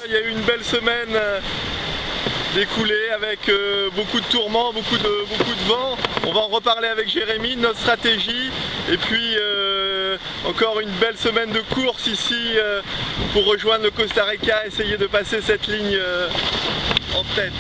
Il y a eu une belle semaine découlée avec beaucoup de tourments, beaucoup de vent. On va en reparler avec Jérémy, notre stratégie. Et puis encore une belle semaine de course ici pour rejoindre le Costa Rica, essayer de passer cette ligne en tête.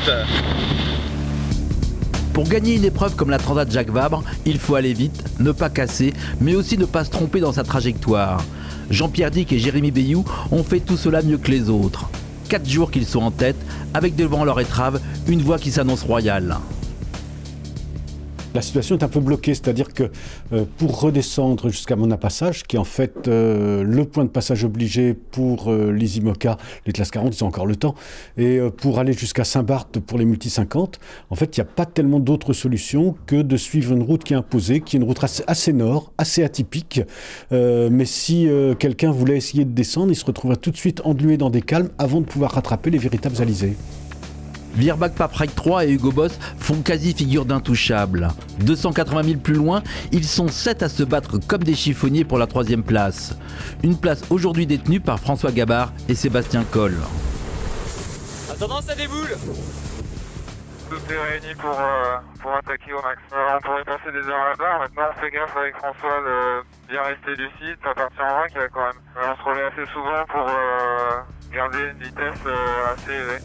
Pour gagner une épreuve comme la Transat Jacques Vabre, il faut aller vite, ne pas casser, mais aussi ne pas se tromper dans sa trajectoire. Jean-Pierre Dick et Jérémy Bayou ont fait tout cela mieux que les autres. 4 jours qu'ils sont en tête, avec devant leur étrave une voie qui s'annonce royale. La situation est un peu bloquée, c'est-à-dire que pour redescendre jusqu'à Mona-Passage, qui est en fait le point de passage obligé pour les IMOCA, les classes 40, ils ont encore le temps, et pour aller jusqu'à Saint-Barth pour les multi 50, en fait, il n'y a pas tellement d'autres solutions que de suivre une route qui est imposée, qui est une route assez nord, assez atypique, mais si quelqu'un voulait essayer de descendre, il se retrouverait tout de suite englué dans des calmes avant de pouvoir rattraper les véritables alizés. Virbac Paprec 3 et Hugo Boss font quasi figure d'intouchables. 280 000 plus loin, ils sont 7 à se battre comme des chiffonniers pour la 3e place. Une place aujourd'hui détenue par François Gabard et Sébastien Coll. Attendant, ça déboule. Tout est réuni pour attaquer au max. On pourrait passer des heures là-bas. Maintenant, on fait gaffe avec François de bien rester lucide, pas partir en vrac quand même. On se relève assez souvent pour garder une vitesse assez élevée.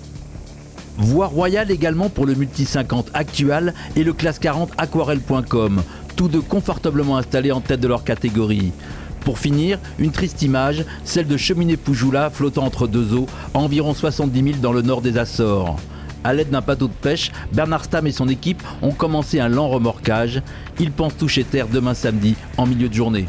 Voie royale également pour le Multi 50 actual et le classe 40 aquarelle.com, tous deux confortablement installés en tête de leur catégorie. Pour finir, une triste image, celle de Cheminée Poujoula flottant entre deux eaux, à environ 70 000 dans le nord des Açores. À l'aide d'un bateau de pêche, Bernard Stam et son équipe ont commencé un lent remorquage. Ils pensent toucher terre demain samedi en milieu de journée.